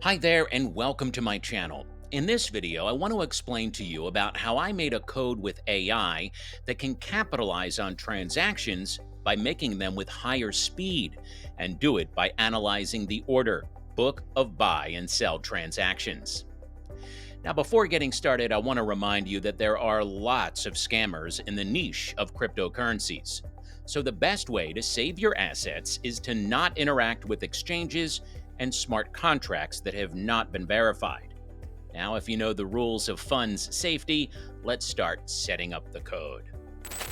Hi there and welcome to my channel. In this video, I want to explain to you about how I made a code with AI that can capitalize on transactions by making them with higher speed and do it by analyzing the order book of buy and sell transactions. Now, before getting started, I want to remind you that there are lots of scammers in the niche of cryptocurrencies. So, the best way to save your assets is to not interact with exchanges and smart contracts that have not been verified. Now, if you know the rules of funds safety, let's start setting up the code.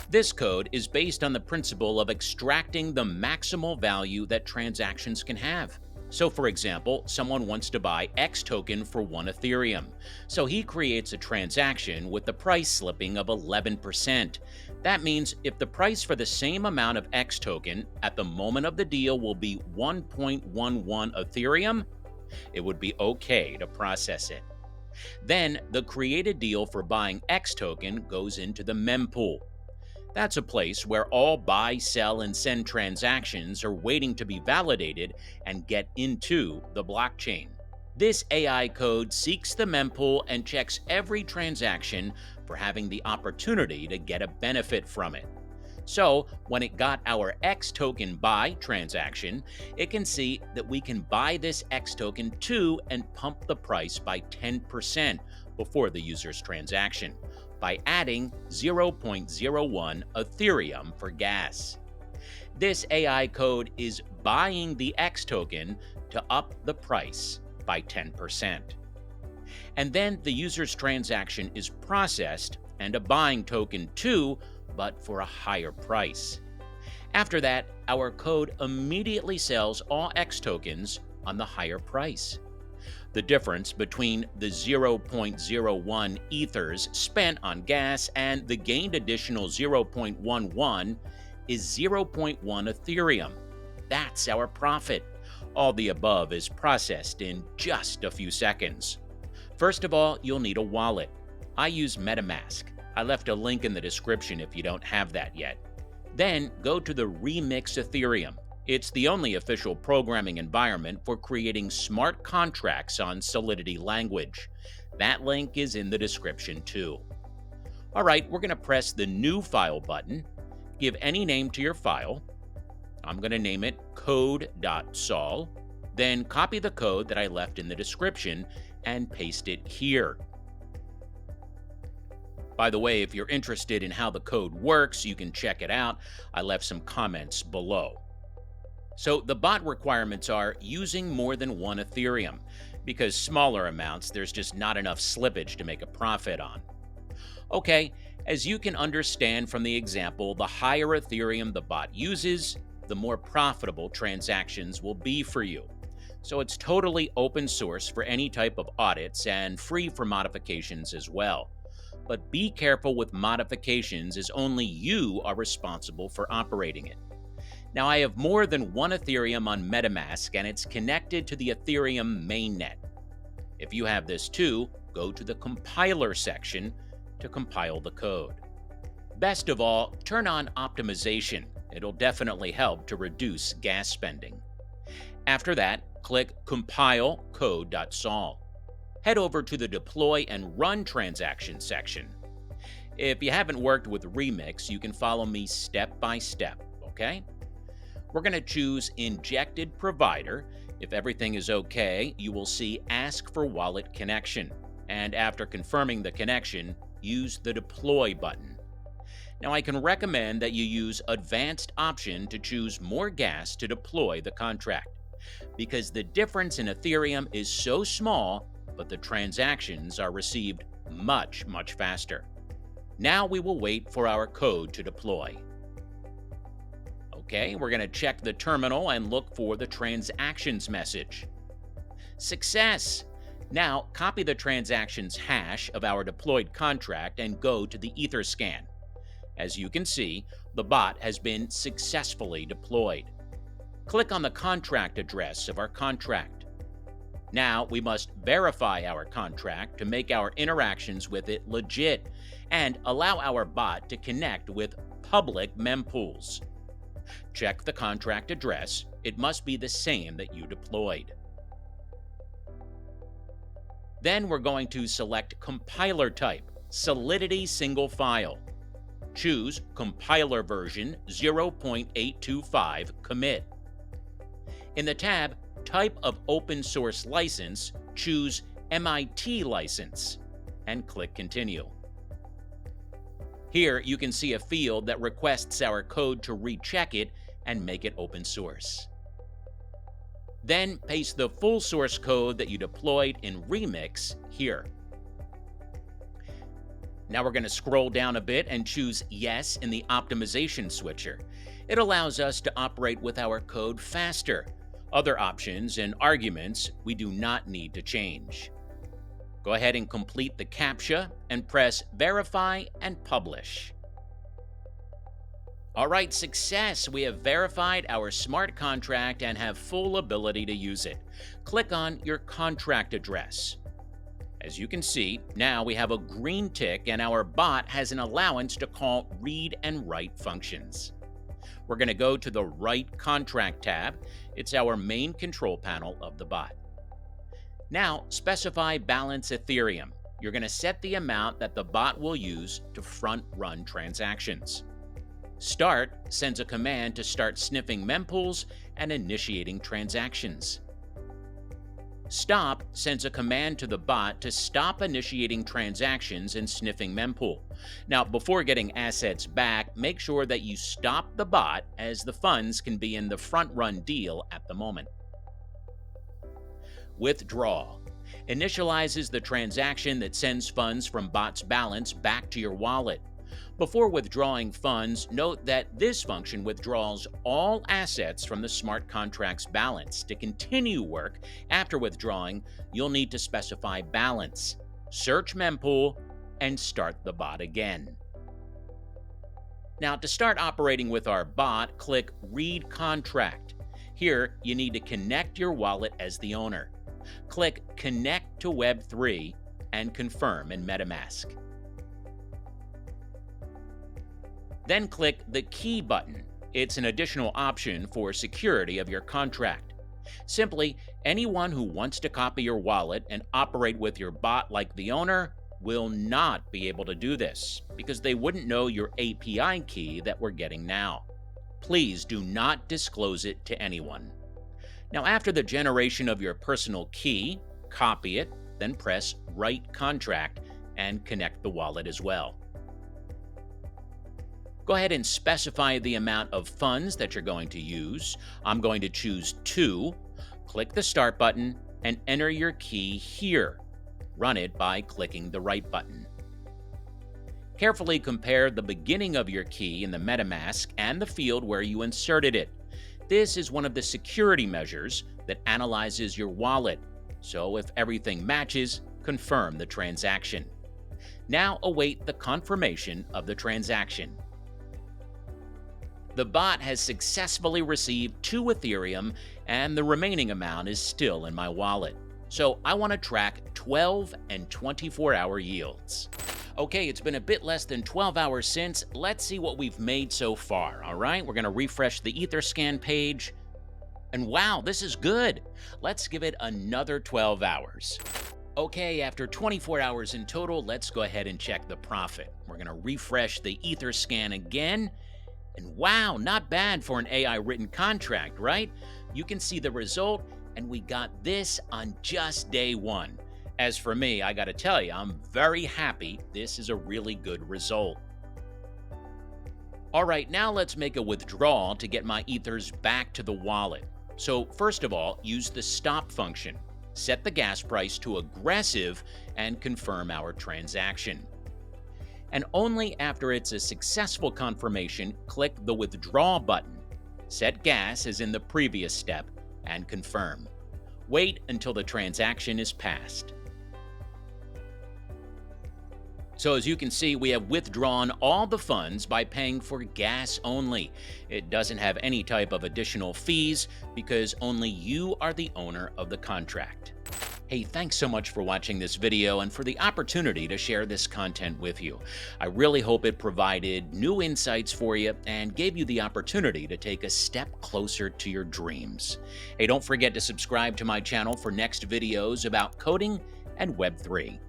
This code is based on the principle of extracting the maximal value that transactions can have. So, for example, someone wants to buy X token for 1 Ethereum. So he creates a transaction with the price slipping of 11%. That means if the price for the same amount of X token at the moment of the deal will be 1.11 Ethereum, it would be okay to process it. Then the created deal for buying X token goes into the mempool. That's a place where all buy, sell, and send transactions are waiting to be validated and get into the blockchain. This AI code seeks the mempool and checks every transaction for having the opportunity to get a benefit from it. So, when it got our X token buy transaction, it can see that we can buy this X token too and pump the price by 10% before the user's transaction by adding 0.01 Ethereum for gas. This AI code is buying the X token to up the price by 10%. And then the user's transaction is processed and a buying token too, but for a higher price. After that, our code immediately sells all X tokens on the higher price. The difference between the 0.01 ethers spent on gas and the gained additional 0.11 is 0.1 Ethereum. That's our profit. All the above is processed in just a few seconds. First of all, you'll need a wallet. I use MetaMask. I left a link in the description if you don't have that yet. Then go to the Remix Ethereum. It's the only official programming environment for creating smart contracts on Solidity language. That link is in the description too. All right, we're going to press the New File button. Give any name to your file. I'm going to name it code.sol. Then copy the code that I left in the description and paste it here. By the way, if you're interested in how the code works, you can check it out. I left some comments below. So the bot requirements are using more than 1 Ethereum, because smaller amounts, there's just not enough slippage to make a profit on. Okay, as you can understand from the example, the higher Ethereum the bot uses, the more profitable transactions will be for you. So it's totally open source for any type of audits and free for modifications as well. But be careful with modifications, as only you are responsible for operating it. Now, I have more than 1 Ethereum on MetaMask, and it's connected to the Ethereum mainnet. If you have this too, go to the compiler section to compile the code. Best of all, turn on optimization. It'll definitely help to reduce gas spending. After that, click Compile Code.sol. Head over to the Deploy and Run Transaction section. If you haven't worked with Remix, you can follow me step by step, okay? We're going to choose Injected Provider. If everything is okay, you will see Ask for Wallet Connection. And after confirming the connection, use the Deploy button. Now, I can recommend that you use Advanced option to choose more gas to deploy the contract, because the difference in Ethereum is so small, but the transactions are received much faster. Now we will wait for our code to deploy. Okay, we're going to check the terminal and look for the transactions message. Success! Now copy the transactions hash of our deployed contract and go to the Etherscan. As you can see, the bot has been successfully deployed. Click on the contract address of our contract. Now we must verify our contract to make our interactions with it legit and allow our bot to connect with public mempools. Check the contract address. It must be the same that you deployed. Then we're going to select compiler type, Solidity single file. Choose compiler version 0.825 commit. In the tab Type of Open Source License, choose MIT license and click Continue. Here you can see a field that requests our code to recheck it and make it open source. Then paste the full source code that you deployed in Remix here. Now we're going to scroll down a bit and choose Yes in the optimization switcher. It allows us to operate with our code faster. Other options and arguments we do not need to change. Go ahead and complete the CAPTCHA and press Verify and Publish. All right, success! We have verified our smart contract and have full ability to use it. Click on your contract address. As you can see, now we have a green tick and our bot has an allowance to call read and write functions. We're going to go to the Write Contract tab. It's our main control panel of the bot. Now, specify balance Ethereum. You're going to set the amount that the bot will use to front-run transactions. Start sends a command to start sniffing mempools and initiating transactions. Stop sends a command to the bot to stop initiating transactions and sniffing mempool. Now, before getting assets back, make sure that you stop the bot, as the funds can be in the front-run deal at the moment. Withdraw initializes the transaction that sends funds from bot's balance back to your wallet. Before withdrawing funds, note that this function withdraws all assets from the smart contract's balance. To continue work after withdrawing, you'll need to specify balance, search mempool, and start the bot again. Now, to start operating with our bot, click Read Contract. Here, you need to connect your wallet as the owner. Click Connect to Web3 and confirm in MetaMask. Then click the Key button. It's an additional option for security of your contract. Simply, anyone who wants to copy your wallet and operate with your bot like the owner will not be able to do this because they wouldn't know your API key that we're getting now. Please do not disclose it to anyone. Now, after the generation of your personal key, copy it, then press Write Contract and connect the wallet as well. Go ahead and specify the amount of funds that you're going to use. I'm going to choose 2. Click the Start button and enter your key here. Run it by clicking the Write button. Carefully compare the beginning of your key in the MetaMask and the field where you inserted it. This is one of the security measures that analyzes your wallet. So if everything matches, confirm the transaction. Now await the confirmation of the transaction. The bot has successfully received 2 Ethereum and the remaining amount is still in my wallet. So I want to track 12 and 24-hour yields. Okay, it's been a bit less than 12 hours since. Let's see what we've made so far, all right? We're going to refresh the Etherscan page. And wow, this is good. Let's give it another 12 hours. Okay, after 24 hours in total, let's go ahead and check the profit. We're going to refresh the Etherscan again. And wow, not bad for an AI written contract, right? You can see the result, and we got this on just day 1. As for me, I gotta tell you, I'm very happy. This is a really good result. All right, now let's make a withdrawal to get my ethers back to the wallet. So first of all, use the stop function. Set the gas price to aggressive and confirm our transaction. And only after it's a successful confirmation, click the Withdraw button. Set gas as in the previous step and confirm. Wait until the transaction is passed. So as you can see, we have withdrawn all the funds by paying for gas only. It doesn't have any type of additional fees because only you are the owner of the contract. Hey, thanks so much for watching this video and for the opportunity to share this content with you. I really hope it provided new insights for you and gave you the opportunity to take a step closer to your dreams. Hey, don't forget to subscribe to my channel for next videos about coding and Web3.